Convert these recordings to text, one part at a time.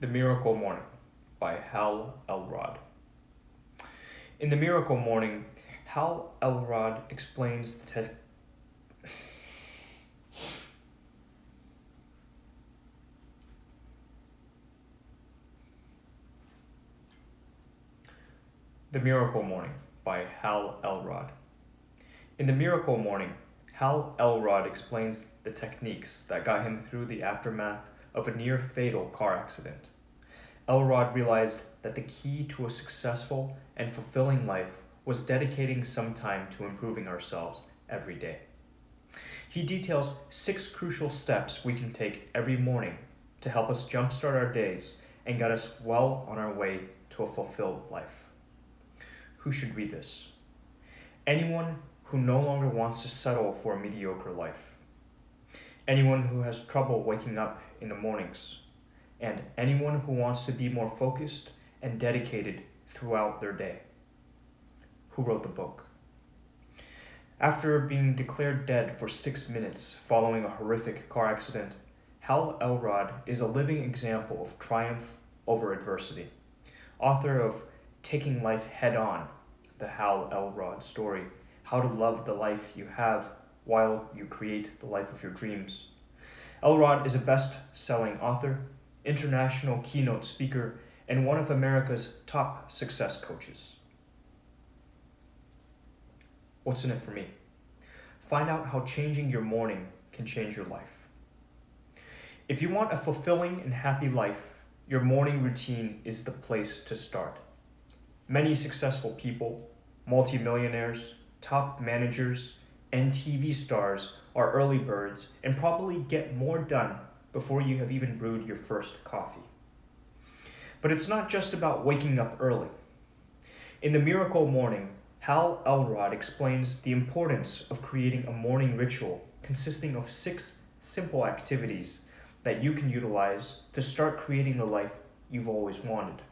The Miracle Morning by Hal Elrod. In The Miracle Morning, Hal Elrod explains The Miracle Morning by Hal Elrod. In The Miracle Morning, Hal Elrod explains the techniques that got him through the aftermath of a near-fatal car accident. Elrod realized that the key to a successful and fulfilling life was dedicating some time to improving ourselves every day. He details 6 crucial steps we can take every morning to help us jumpstart our days and get us well on our way to a fulfilled life. Who should read this? Anyone who no longer wants to settle for a mediocre life. Anyone who has trouble waking up in the mornings. And anyone who wants to be more focused and dedicated throughout their day. Who wrote the book? After being declared dead for 6 minutes following a horrific car accident, Hal Elrod is a living example of triumph over adversity. Author of Taking Life Head On, the Hal Elrod story, How to Love the Life You Have While You Create the Life of Your Dreams. Elrod is a best-selling author, international keynote speaker, and one of America's top success coaches. What's in it for me? Find out how changing your morning can change your life. If you want a fulfilling and happy life, your morning routine is the place to start. Many successful people, multimillionaires, top managers, and TV stars are early birds and probably get more done before you have even brewed your first coffee. But it's not just about waking up early. In The Miracle Morning, Hal Elrod explains the importance of creating a morning ritual consisting of 6 simple activities that you can utilize to start creating the life you've always wanted.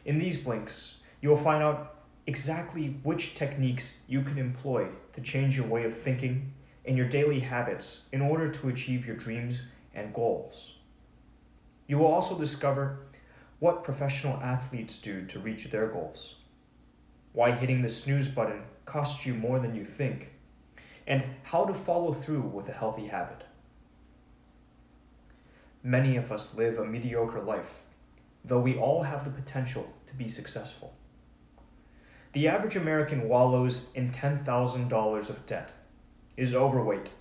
In these blinks, you will find out exactly which techniques you can employ to change your way of thinking and your daily habits in order to achieve your dreams and goals. You will also discover what professional athletes do to reach their goals, why hitting the snooze button costs you more than you think, and how to follow through with a healthy habit. Many of us live a mediocre life, though we all have the potential to be successful. The average American wallows in $10,000 of debt, is overweight,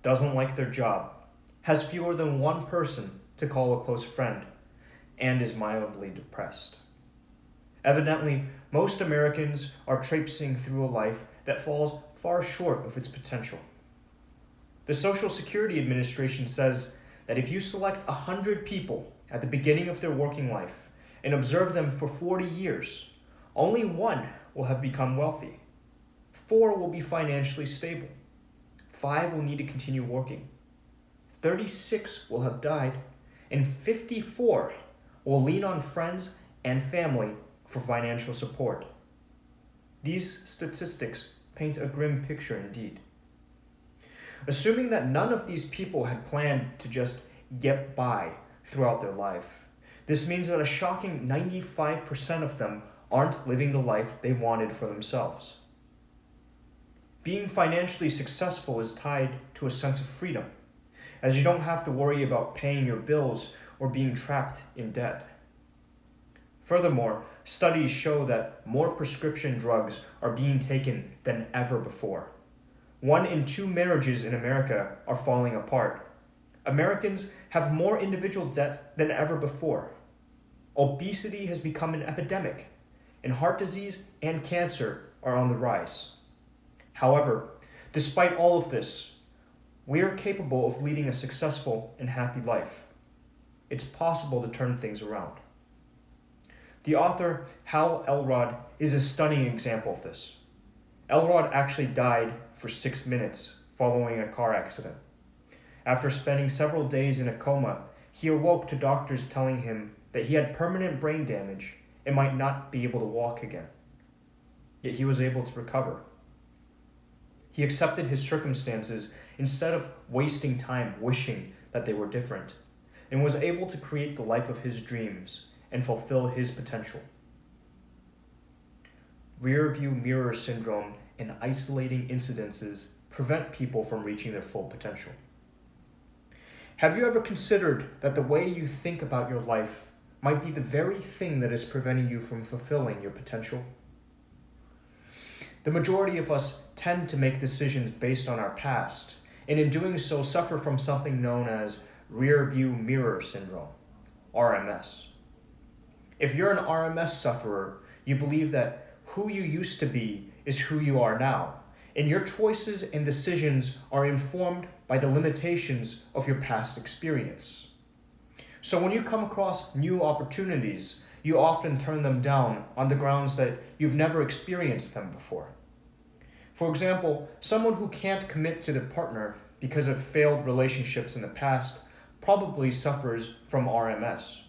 doesn't like their job, has fewer than one person to call a close friend, and is mildly depressed. Evidently, most Americans are traipsing through a life that falls far short of its potential. The Social Security Administration says that if you select 100 people at the beginning of their working life and observe them for 40 years, only 1 will have become wealthy. 4 will be financially stable. 5 will need to continue working. 36 will have died, and 54 will lean on friends and family for financial support. These statistics paint a grim picture indeed. Assuming that none of these people had planned to just get by throughout their life, this means that a shocking 95% of them aren't living the life they wanted for themselves. Being financially successful is tied to a sense of freedom, as you don't have to worry about paying your bills or being trapped in debt. Furthermore, studies show that more prescription drugs are being taken than ever before. 1 in 2 marriages in America are falling apart. Americans have more individual debt than ever before. Obesity has become an epidemic, and heart disease and cancer are on the rise. However, despite all of this, we are capable of leading a successful and happy life. It's possible to turn things around. The author, Hal Elrod, is a stunning example of this. Elrod actually died for 6 minutes following a car accident. After spending several days in a coma, he awoke to doctors telling him that he had permanent brain damage and might not be able to walk again. Yet he was able to recover. He accepted his circumstances instead of wasting time wishing that they were different. and was able to create the life of his dreams and fulfill his potential. Rearview mirror syndrome and isolating incidences prevent people from reaching their full potential. Have you ever considered that the way you think about your life might be the very thing that is preventing you from fulfilling your potential? The majority of us tend to make decisions based on our past, and in doing so suffer from something known as rearview mirror syndrome, RMS. If you're an RMS sufferer, you believe that who you used to be is who you are now, and your choices and decisions are informed by the limitations of your past experience. So when you come across new opportunities, you often turn them down on the grounds that you've never experienced them before. For example, someone who can't commit to their partner because of failed relationships in the past probably suffers from RMS.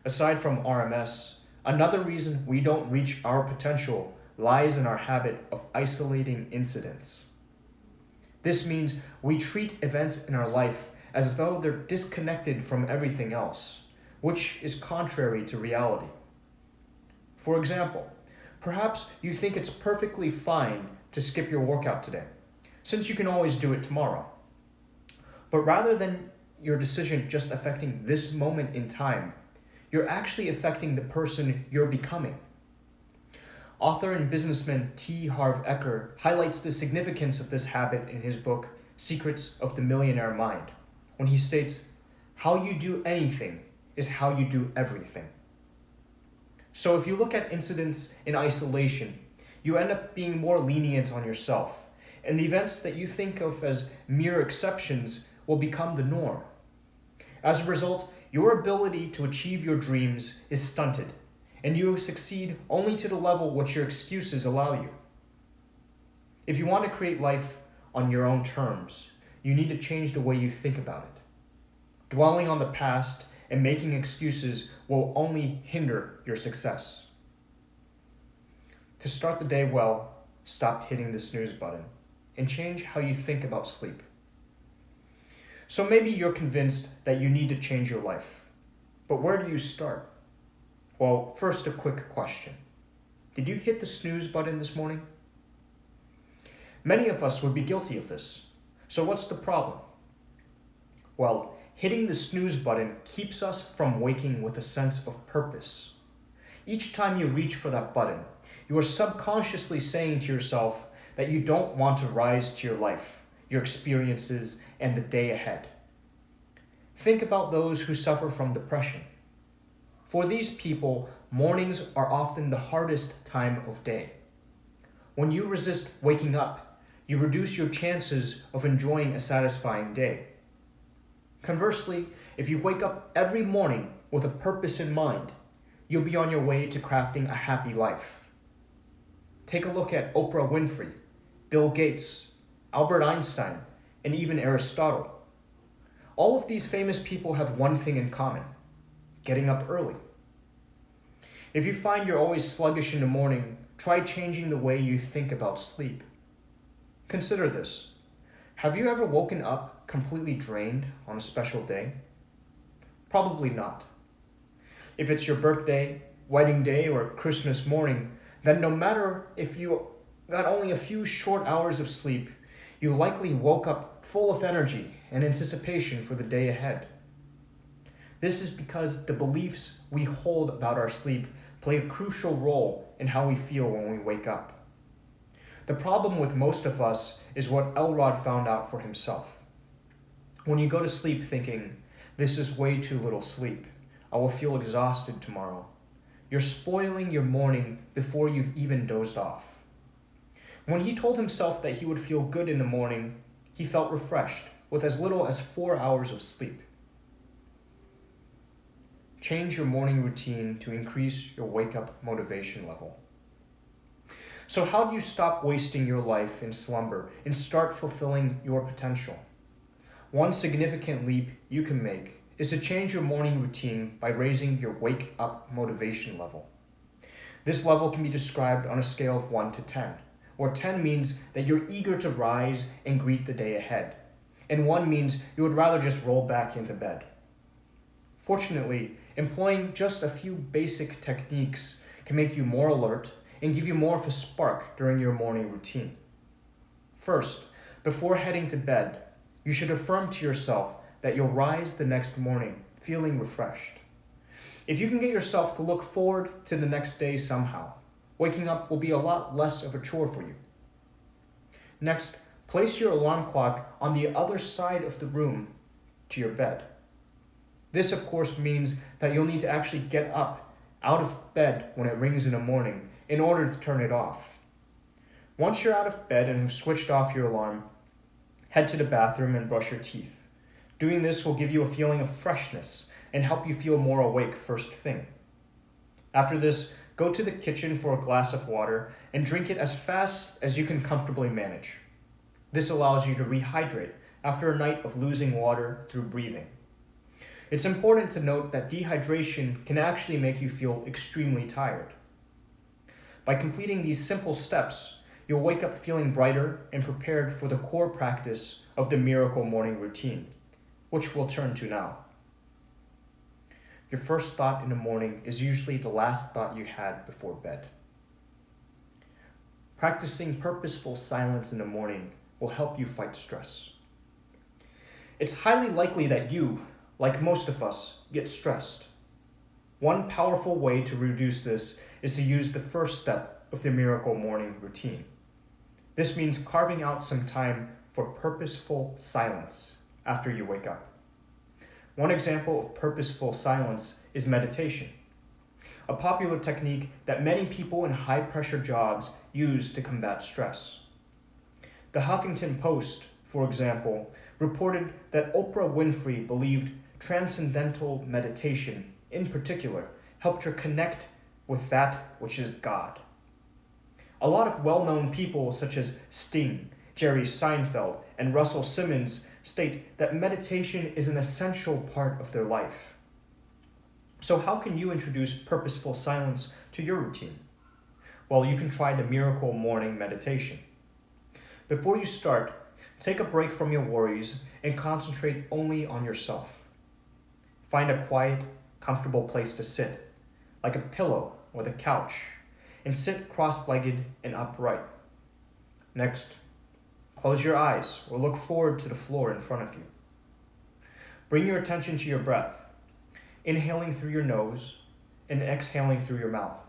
Aside from RMS, another reason we don't reach our potential lies in our habit of isolating incidents. This means we treat events in our life as though they're disconnected from everything else, which is contrary to reality. For example, perhaps you think it's perfectly fine to skip your workout today, since you can always do it tomorrow. But rather than your decision just affecting this moment in time, you're actually affecting the person you're becoming. Author and businessman T. Harv Eker highlights the significance of this habit in his book, Secrets of the Millionaire Mind, when he states, "How you do anything is how you do everything." So if you look at incidents in isolation, you end up being more lenient on yourself, and the events that you think of as mere exceptions will become the norm. As a result, your ability to achieve your dreams is stunted, and you succeed only to the level which your excuses allow you. If you want to create life on your own terms, you need to change the way you think about it. Dwelling on the past and making excuses will only hinder your success. To start the day well, stop hitting the snooze button and change how you think about sleep. So maybe you're convinced that you need to change your life, but where do you start? Well, first a quick question. Did you hit the snooze button this morning? Many of us would be guilty of this. So what's the problem? Well, hitting the snooze button keeps us from waking with a sense of purpose. Each time you reach for that button, you are subconsciously saying to yourself that you don't want to rise to your life, your experiences, and the day ahead. Think about those who suffer from depression. For these people, mornings are often the hardest time of day. When you resist waking up, you reduce your chances of enjoying a satisfying day. Conversely, if you wake up every morning with a purpose in mind, you'll be on your way to crafting a happy life. Take a look at Oprah Winfrey, Bill Gates, Albert Einstein, and even Aristotle. All of these famous people have one thing in common: getting up early. If you find you're always sluggish in the morning, try changing the way you think about sleep. Consider this. Have you ever woken up completely drained on a special day? Probably not. If it's your birthday, wedding day, or Christmas morning, then no matter if you got only a few short hours of sleep, you likely woke up full of energy and anticipation for the day ahead. This is because the beliefs we hold about our sleep play a crucial role in how we feel when we wake up. The problem with most of us is what Elrod found out for himself. When you go to sleep thinking, "This is way too little sleep, I will feel exhausted tomorrow," you're spoiling your morning before you've even dozed off. When he told himself that he would feel good in the morning, he felt refreshed with as little as 4 hours of sleep. Change your morning routine to increase your wake-up motivation level. So how do you stop wasting your life in slumber and start fulfilling your potential? One significant leap you can make is to change your morning routine by raising your wake-up motivation level. This level can be described on a scale of 1 to 10, where 10 means that you're eager to rise and greet the day ahead, and 1 means you would rather just roll back into bed. Fortunately, employing just a few basic techniques can make you more alert and give you more of a spark during your morning routine. First, before heading to bed, you should affirm to yourself that you'll rise the next morning feeling refreshed. If you can get yourself to look forward to the next day somehow, waking up will be a lot less of a chore for you. Next, place your alarm clock on the other side of the room to your bed. This, of course, means that you'll need to actually get up out of bed when it rings in the morning in order to turn it off. Once you're out of bed and have switched off your alarm, head to the bathroom and brush your teeth. Doing this will give you a feeling of freshness and help you feel more awake first thing. After this, go to the kitchen for a glass of water and drink it as fast as you can comfortably manage. This allows you to rehydrate after a night of losing water through breathing. It's important to note that dehydration can actually make you feel extremely tired. By completing these simple steps, you'll wake up feeling brighter and prepared for the core practice of the miracle morning routine, which we'll turn to now. Your first thought in the morning is usually the last thought you had before bed. Practicing purposeful silence in the morning will help you fight stress. It's highly likely that you, like most of us, get stressed. One powerful way to reduce this is to use the first step of the miracle morning routine. This means carving out some time for purposeful silence after you wake up. One example of purposeful silence is meditation, a popular technique that many people in high-pressure jobs use to combat stress. The Huffington Post, for example, reported that Oprah Winfrey believed transcendental meditation, in particular, helped her connect with that which is God. A lot of well-known people such as Sting, Jerry Seinfeld, and Russell Simmons state that meditation is an essential part of their life. So how can you introduce purposeful silence to your routine? Well, you can try the Miracle Morning Meditation. Before you start, take a break from your worries and concentrate only on yourself. Find a quiet, comfortable place to sit, like a pillow or the couch, and sit cross-legged and upright. Next, close your eyes or look forward to the floor in front of you. Bring your attention to your breath, inhaling through your nose and exhaling through your mouth.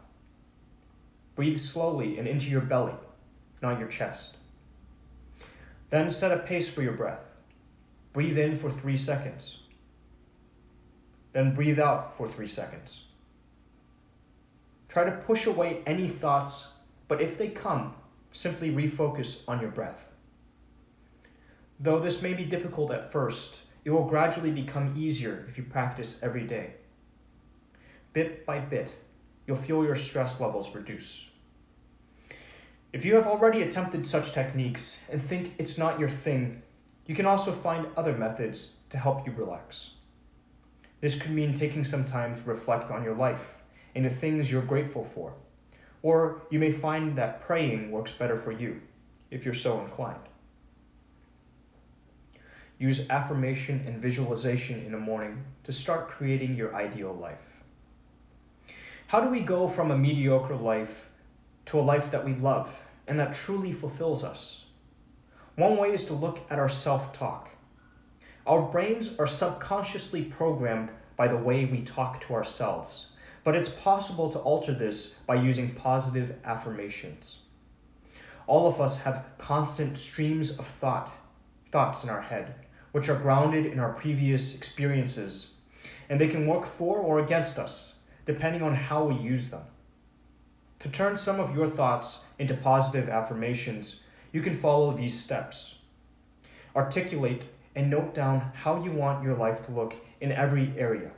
Breathe slowly and into your belly, not your chest. Then set a pace for your breath. Breathe in for 3 seconds. Then breathe out for 3 seconds. Try to push away any thoughts, but if they come, simply refocus on your breath. Though this may be difficult at first, it will gradually become easier if you practice every day. Bit by bit, you'll feel your stress levels reduce. If you have already attempted such techniques and think it's not your thing, you can also find other methods to help you relax. This could mean taking some time to reflect on your life and the things you're grateful for. Or you may find that praying works better for you, if you're so inclined. Use affirmation and visualization in the morning to start creating your ideal life. How do we go from a mediocre life to a life that we love and that truly fulfills us? One way is to look at our self-talk. Our brains are subconsciously programmed by the way we talk to ourselves, but it's possible to alter this by using positive affirmations. All of us have constant streams of thoughts in our head, which are grounded in our previous experiences, and they can work for or against us, depending on how we use them. To turn some of your thoughts into positive affirmations, you can follow these steps. Articulate and note down how you want your life to look in every area.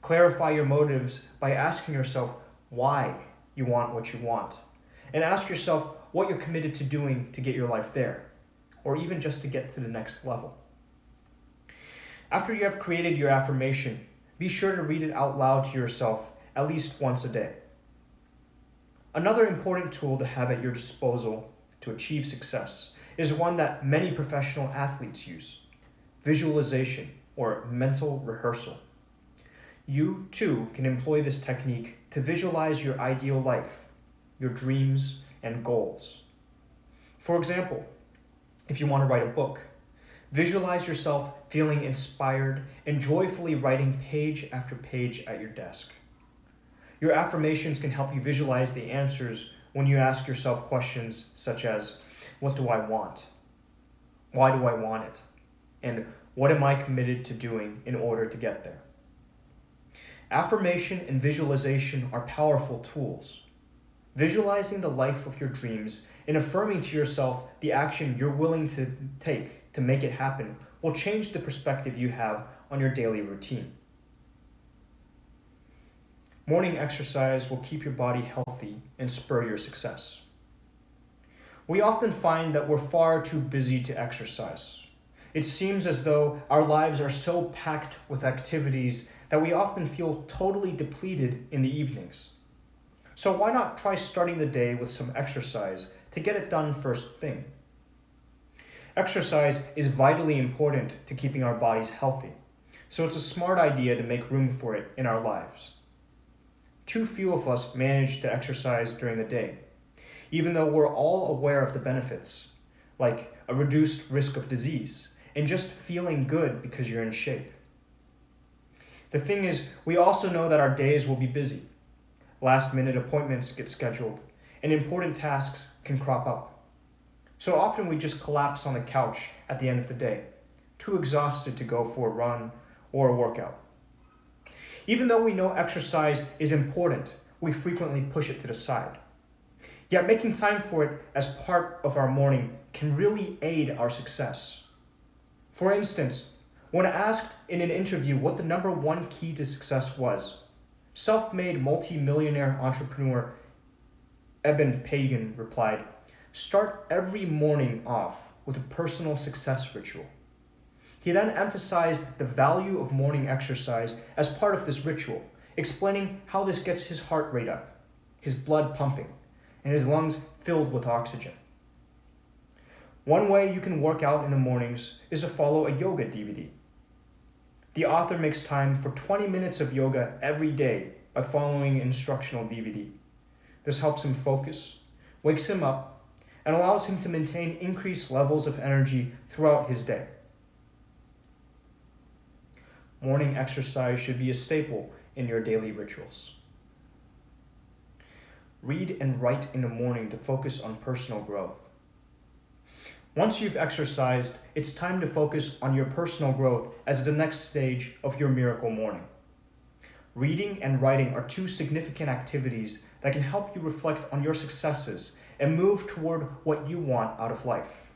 Clarify your motives by asking yourself why you want what you want, and ask yourself what you're committed to doing to get your life there, or even just to get to the next level. After you have created your affirmation, be sure to read it out loud to yourself at least once a day. Another important tool to have at your disposal to achieve success is one that many professional athletes use: visualization or mental rehearsal. You, too, can employ this technique to visualize your ideal life, your dreams, and goals. For example, if you want to write a book, visualize yourself feeling inspired and joyfully writing page after page at your desk. Your affirmations can help you visualize the answers when you ask yourself questions such as, what do I want? Why do I want it? And what am I committed to doing in order to get there? Affirmation and visualization are powerful tools. Visualizing the life of your dreams and affirming to yourself the action you're willing to take to make it happen will change the perspective you have on your daily routine. Morning exercise will keep your body healthy and spur your success. We often find that we're far too busy to exercise. It seems as though our lives are so packed with activities that we often feel totally depleted in the evenings. So why not try starting the day with some exercise to get it done first thing? Exercise is vitally important to keeping our bodies healthy, so it's a smart idea to make room for it in our lives. Too few of us manage to exercise during the day, even though we're all aware of the benefits, like a reduced risk of disease and just feeling good because you're in shape. The thing is, we also know that our days will be busy. Last-minute appointments get scheduled, and important tasks can crop up. So often we just collapse on the couch at the end of the day, too exhausted to go for a run or a workout. Even though we know exercise is important, we frequently push it to the side. Yet making time for it as part of our morning can really aid our success. For instance, when asked in an interview what the number one key to success was, self-made multi-millionaire entrepreneur Eben Pagan replied, "Start every morning off with a personal success ritual." He then emphasized the value of morning exercise as part of this ritual, explaining how this gets his heart rate up, his blood pumping, and his lungs filled with oxygen. One way you can work out in the mornings is to follow a yoga DVD. The author makes time for 20 minutes of yoga every day by following an instructional DVD. This helps him focus, wakes him up, and allows him to maintain increased levels of energy throughout his day. Morning exercise should be a staple in your daily rituals. Read and write in the morning to focus on personal growth. Once you've exercised, it's time to focus on your personal growth as the next stage of your miracle morning. Reading and writing are two significant activities that can help you reflect on your successes and move toward what you want out of life.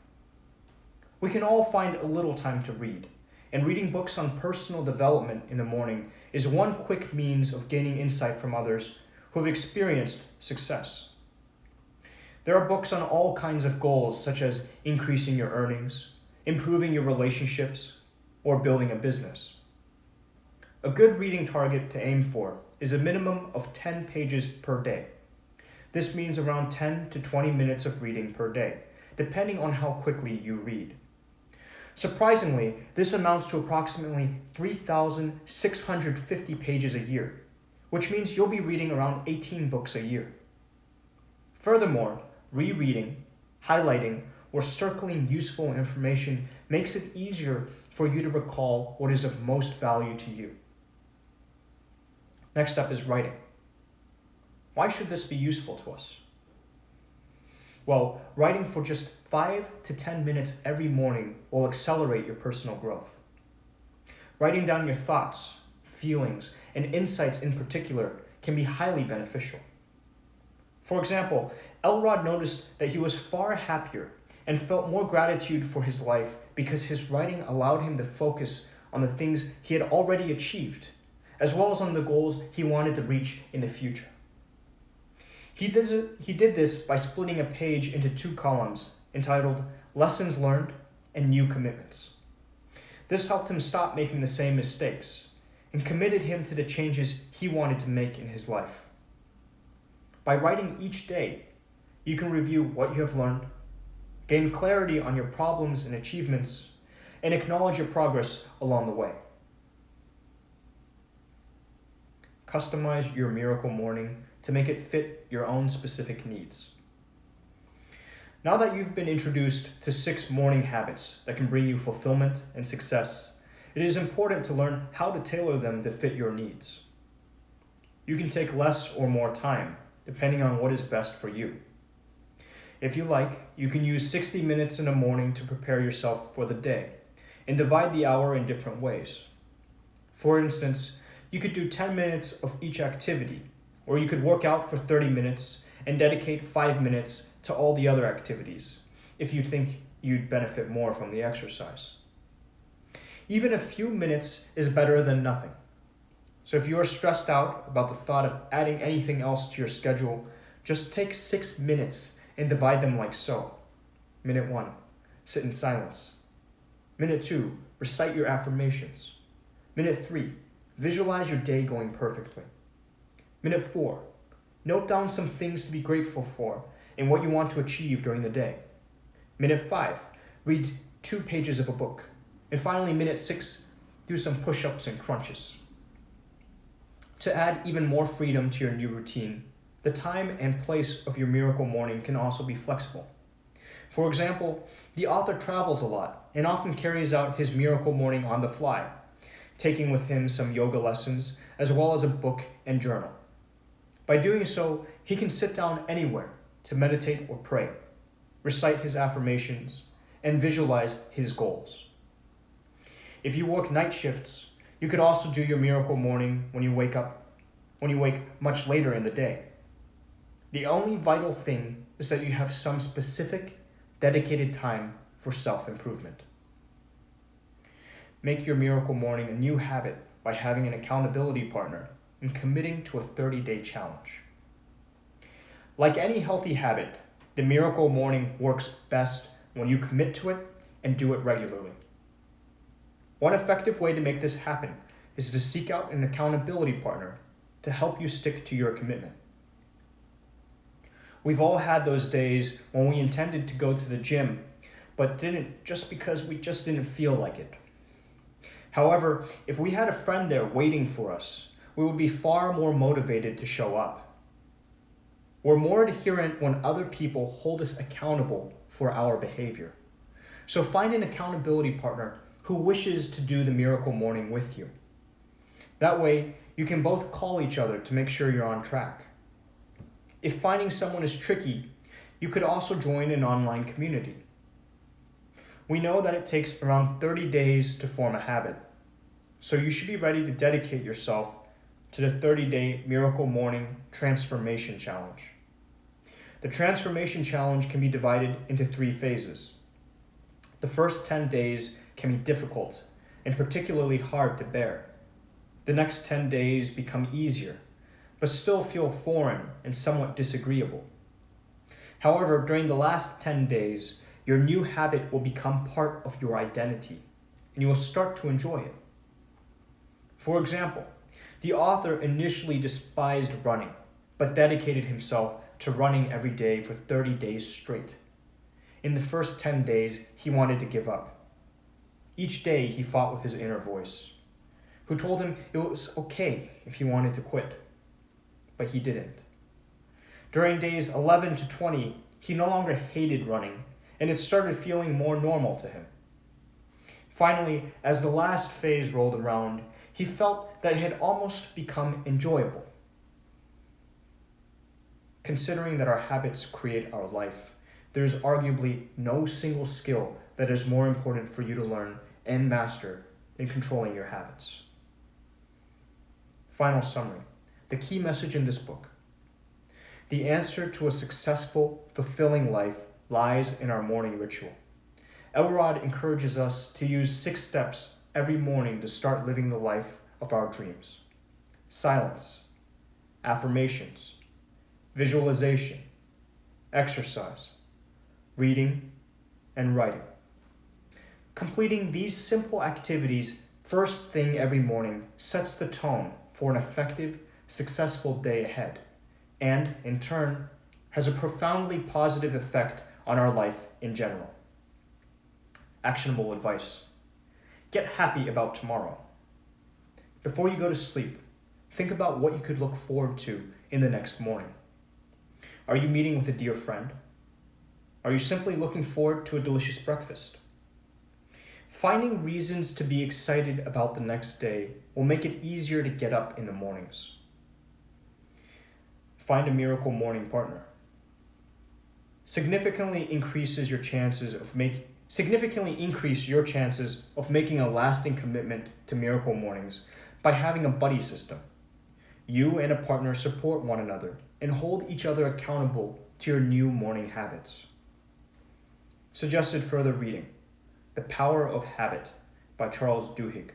We can all find a little time to read, and reading books on personal development in the morning is one quick means of gaining insight from others who have experienced success. There are books on all kinds of goals, such as increasing your earnings, improving your relationships, or building a business. A good reading target to aim for is a minimum of 10 pages per day. This means around 10 to 20 minutes of reading per day, depending on how quickly you read. Surprisingly, this amounts to approximately 3,650 pages a year, which means you'll be reading around 18 books a year. Furthermore, rereading, highlighting, or circling useful information makes it easier for you to recall what is of most value to you. Next up is writing. Why should this be useful to us? Well, writing for just 5 to 10 minutes every morning will accelerate your personal growth. Writing down your thoughts, feelings, and insights in particular can be highly beneficial. For example, Elrod noticed that he was far happier and felt more gratitude for his life because his writing allowed him to focus on the things he had already achieved, as well as on the goals he wanted to reach in the future. He did this by splitting a page into 2 columns entitled Lessons Learned and New Commitments. This helped him stop making the same mistakes and committed him to the changes he wanted to make in his life. By writing each day, you can review what you have learned, gain clarity on your problems and achievements, and acknowledge your progress along the way. customize your miracle morning to make it fit your own specific needs. Now that you've been introduced to 6 morning habits that can bring you fulfillment and success, it is important to learn how to tailor them to fit your needs. You can take less or more time, depending on what is best for you. If you like, you can use 60 minutes in the morning to prepare yourself for the day, and divide the hour in different ways. For instance, you could do 10 minutes of each activity, or you could work out for 30 minutes and dedicate 5 minutes to all the other activities, if you think you'd benefit more from the exercise. Even a few minutes is better than nothing. So if you are stressed out about the thought of adding anything else to your schedule, just take 6 minutes and divide them like so. Minute 1, sit in silence. Minute 2, recite your affirmations. Minute 3, visualize your day going perfectly. Minute 4, note down some things to be grateful for and what you want to achieve during the day. Minute 5, read 2 pages of a book. And finally, minute 6, do some push-ups and crunches. To add even more freedom to your new routine, the time and place of your miracle morning can also be flexible. For example, the author travels a lot and often carries out his miracle morning on the fly, taking with him some yoga lessons as well as a book and journal. By doing so, he can sit down anywhere to meditate or pray, recite his affirmations, and visualize his goals. If you work night shifts, you could also do your miracle morning when you wake much later in the day. The only vital thing is that you have some specific, dedicated time for self-improvement. Make your miracle morning a new habit by having an accountability partner and committing to a 30-day challenge. Like any healthy habit, the miracle morning works best when you commit to it and do it regularly. One effective way to make this happen is to seek out an accountability partner to help you stick to your commitment. We've all had those days when we intended to go to the gym, but didn't just because we just didn't feel like it. However, if we had a friend there waiting for us, we would be far more motivated to show up. We're more adherent when other people hold us accountable for our behavior. So find an accountability partner who wishes to do the miracle morning with you. That way, you can both call each other to make sure you're on track. If finding someone is tricky, you could also join an online community. We know that it takes around 30 days to form a habit, so you should be ready to dedicate yourself to the 30-day Miracle Morning Transformation Challenge. The Transformation Challenge can be divided into 3 phases. The first 10 days can be difficult and particularly hard to bear. The next 10 days become easier, but still feel foreign and somewhat disagreeable. However, during the last 10 days, your new habit will become part of your identity, and you will start to enjoy it. For example, the author initially despised running, but dedicated himself to running every day for 30 days straight. In the first 10 days, he wanted to give up. Each day, he fought with his inner voice, who told him it was okay if he wanted to quit, but he didn't. During days 11 to 20, he no longer hated running, and it started feeling more normal to him. Finally, as the last phase rolled around, he felt that it had almost become enjoyable. Considering that our habits create our life, there is arguably no single skill that is more important for you to learn and master than controlling your habits. Final summary. The key message in this book. The answer to a successful, fulfilling life lies in our morning ritual. Elrod encourages us to use 6 steps every morning to start living the life of our dreams. Silence, affirmations, visualization, exercise, reading, and writing. Completing these simple activities first thing every morning sets the tone for an effective, successful day ahead, and, in turn, has a profoundly positive effect on our life in general. Actionable advice. Get happy about tomorrow. Before you go to sleep, Think about what you could look forward to in the next morning. Are you meeting with a dear friend? Are you simply looking forward to a delicious breakfast? Finding reasons to be excited about the next day will make it easier to get up in the mornings. Find a miracle morning partner. Significantly increase your chances of making a lasting commitment to miracle mornings by having a buddy system. You and a partner support one another and hold each other accountable to your new morning habits. Suggested further reading: The Power of Habit by Charles Duhigg.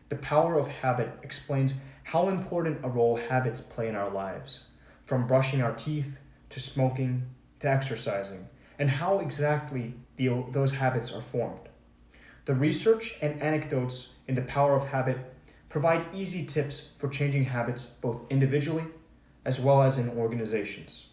The Power of Habit explains how important a role habits play in our lives, from brushing our teeth to smoking to exercising, and how exactly those habits are formed. The research and anecdotes in The Power of Habit provide easy tips for changing habits both individually as well as in organizations.